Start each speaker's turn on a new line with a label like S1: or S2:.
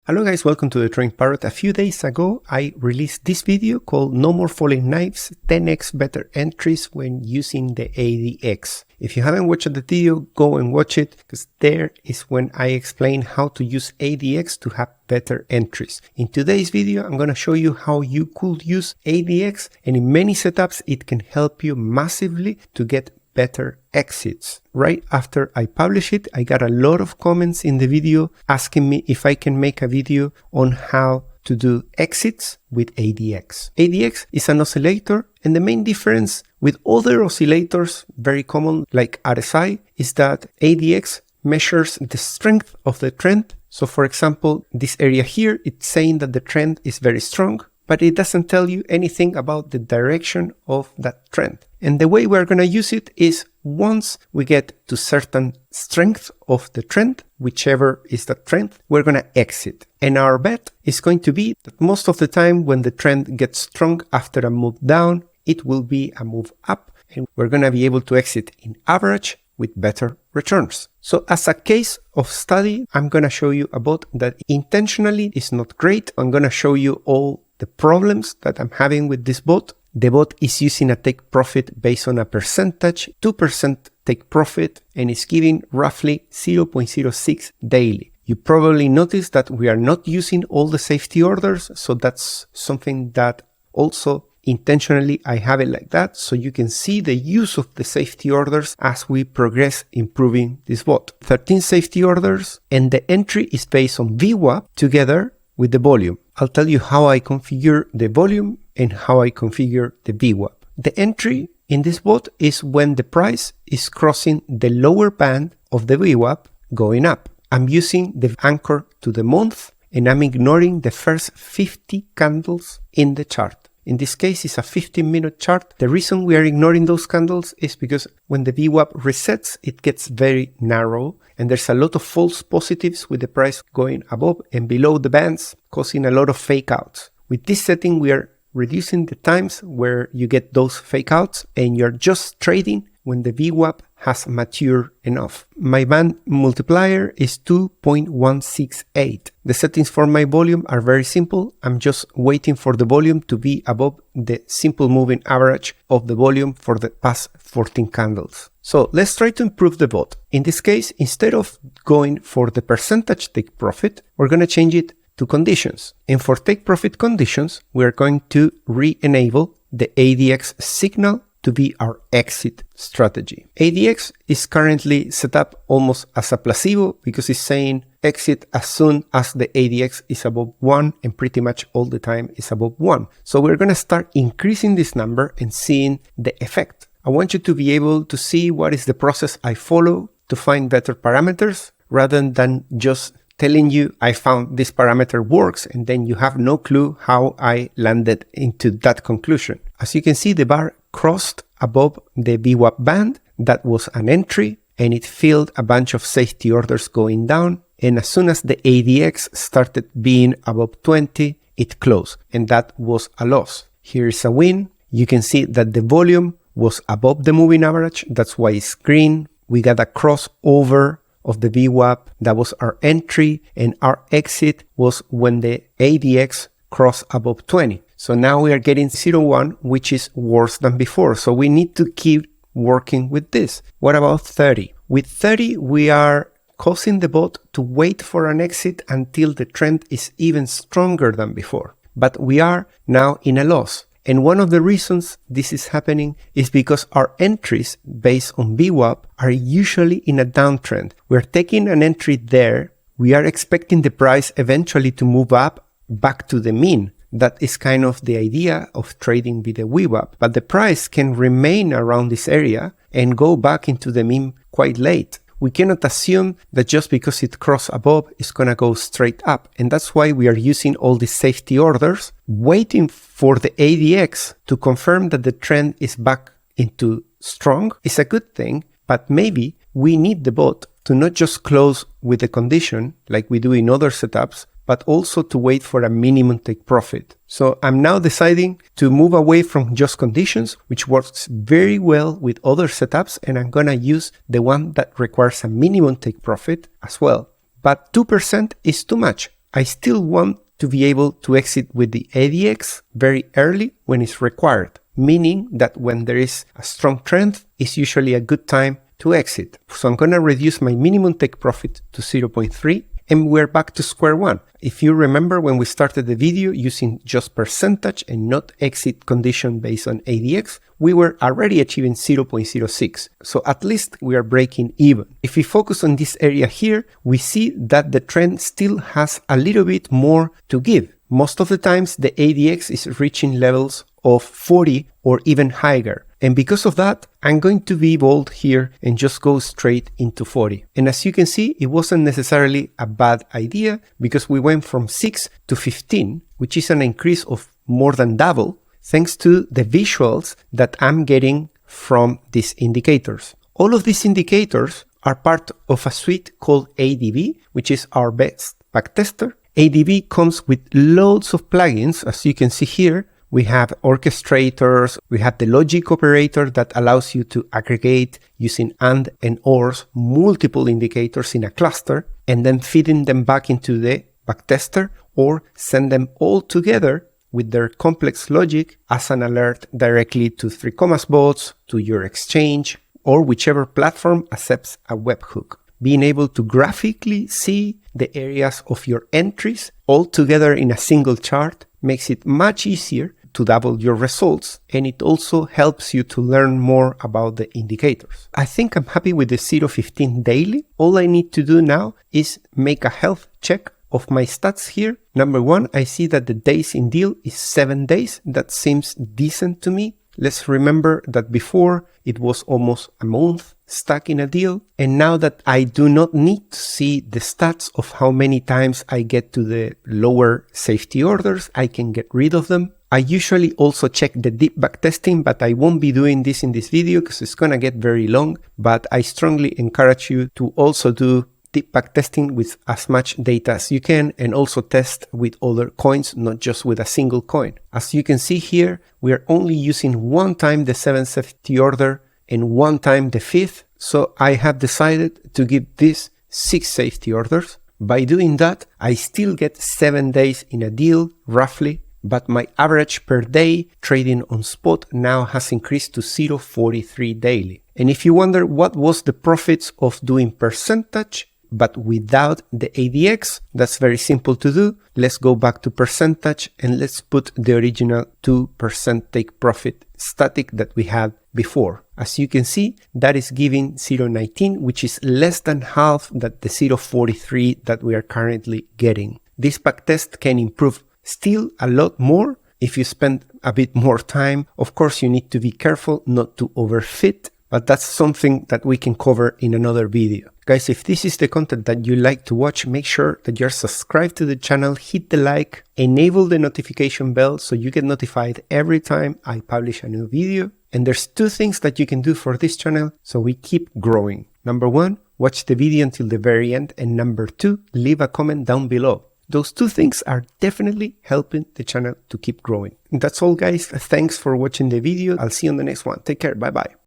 S1: Hello guys, welcome to the Trading Parrot. A few days ago, I released this video called No More Falling Knives, 10x Better Entries when using the ADX. If you haven't watched the video, go and watch it, because there is when I explain how to use ADX to have better entries. In today's video, I'm going to show you how you could use ADX, and in many setups, it can help you massively to get better exits. Right after I publish it, I got a lot of comments in the video asking me if I can make a video on how to do exits with ADX. ADX is an oscillator, and the main difference with other oscillators, very common like RSI, is that ADX measures the strength of the trend. So for example, this area here, it's saying that the trend is very strong, but it doesn't tell you anything about the direction of that trend. And the way we're going to use it is once we get to certain strength of the trend, whichever is the trend, we're going to exit. And our bet is going to be that most of the time when the trend gets strong after a move down, it will be a move up, and we're going to be able to exit in average with better returns. So as a case of study, I'm going to show you a bot that intentionally is not great. I'm going to show you all the problems that I'm having with this bot. The bot is using a take profit based on a percentage, 2% take profit, and is giving roughly 0.06 daily. You probably noticed that we are not using all the safety orders, so that's something that also intentionally I have it like that, so you can see the use of the safety orders as we progress improving this bot. 13 safety orders, and the entry is based on VWAP together with the volume. I'll tell you how I configure the volume and how I configure the VWAP. The entry in this bot is when the price is crossing the lower band of the VWAP going up. I'm using the anchor to the month, and I'm ignoring the first 50 candles in the chart. In this case, it's a 15-minute chart. The reason we are ignoring those candles is because when the VWAP resets, it gets very narrow, and there's a lot of false positives with the price going above and below the bands, causing a lot of fake outs. With this setting, we are reducing the times where you get those fake outs, and you're just trading when the VWAP has matured enough. My band multiplier is 2.168. The settings for my volume are very simple. I'm just waiting for the volume to be above the simple moving average of the volume for the past 14 candles. So let's try to improve the bot. In this case, instead of going for the percentage take profit, we're going to change it to conditions. And for take profit conditions, we're going to re-enable the ADX signal to be our exit strategy. ADX is currently set up almost as a placebo because it's saying exit as soon as the ADX is above 1, and pretty much all the time is above 1. So we're going to start increasing this number and seeing the effect. I want you to be able to see what is the process I follow to find better parameters, rather than just telling you I found this parameter works and then you have no clue how I landed into that conclusion. As you can see, the bar crossed above the VWAP band. That was an entry, and it filled a bunch of safety orders going down. And as soon as the ADX started being above 20, it closed, and that was a loss. Here is a win. You can see that the volume was above the moving average. That's why it's green. We got a crossover of the VWAP. That was our entry, and our exit was when the ADX crossed above 20. So now we are getting 0.1, which is worse than before. So we need to keep working with this. What about 30? With 30, we are causing the bot to wait for an exit until the trend is even stronger than before. But we are now in a loss. And one of the reasons this is happening is because our entries based on VWAP are usually in a downtrend. We're taking an entry there. We are expecting the price eventually to move up back to the mean. That is kind of the idea of trading with the VWAP, but the price can remain around this area and go back into the mean quite late. We cannot assume that just because it crossed above, it's going to go straight up. And that's why we are using all these safety orders, waiting for the ADX to confirm that the trend is back into strong. It's a good thing, but maybe we need the bot to not just close with the condition like we do in other setups, but also to wait for a minimum take profit. So I'm now deciding to move away from just conditions, which works very well with other setups, and I'm gonna use the one that requires a minimum take profit as well. But 2% is too much. I still want to be able to exit with the ADX very early when it's required, meaning that when there is a strong trend, it's usually a good time to exit. So I'm going to reduce my minimum take profit to 0.3 and we're back to square one. If you remember when we started the video using just percentage and not exit condition based on ADX, we were already achieving 0.06. So at least we are breaking even. If we focus on this area here, we see that the trend still has a little bit more to give. Most of the times the ADX is reaching levels of 40 or even higher. And because of that, I'm going to be bold here and just go straight into 40. And as you can see, it wasn't necessarily a bad idea because we went from 6 to 15, which is an increase of more than double, thanks to the visuals that I'm getting from these indicators. All of these indicators are part of a suite called ADB, which is our best backtester. ADB comes with loads of plugins, as you can see here. We have orchestrators, we have the logic operator that allows you to aggregate using AND and ORs multiple indicators in a cluster and then feeding them back into the backtester or send them all together with their complex logic as an alert directly to 3Commas bots, to your exchange, or whichever platform accepts a webhook. Being able to graphically see the areas of your entries all together in a single chart makes it much easier to double your results, and it also helps you to learn more about the indicators. I think I'm happy with the 0.15 daily. All I need to do now is make a health check of my stats here. Number one, I see that the days in deal is 7 days. That seems decent to me. Let's remember that before it was almost a month stuck in a deal. And now that I do not need to see the stats of how many times I get to the lower safety orders, I can get rid of them. I usually also check the deep backtesting, but I won't be doing this in this video because it's gonna get very long. But I strongly encourage you to also do deep backtesting with as much data as you can and also test with other coins, not just with a single coin. As you can see here, we are only using one time the 7th safety order and one time the 5th. So I have decided to give this 6 safety orders. By doing that, I still get 7 days in a deal, roughly, but my average per day trading on spot now has increased to 0.43 daily. And if you wonder what was the profits of doing percentage, but without the ADX, that's very simple to do. Let's go back to percentage and let's put the original 2% take profit static that we had before. As you can see, that is giving 0.19, which is less than half that the 0.43 that we are currently getting. This backtest can improve still a lot more if you spend a bit more time. Of course, you need to be careful not to overfit, but that's something that we can cover in another video. Guys, if this is the content that you like to watch, make sure that you're subscribed to the channel, hit the like, enable the notification bell so you get notified every time I publish a new video. And there's 2 things that you can do for this channel so we keep growing. Number 1, watch the video until the very end. And number 2, leave a comment down below. Those 2 things are definitely helping the channel to keep growing. And that's all, guys. Thanks for watching the video. I'll see you on the next one. Take care. Bye-bye.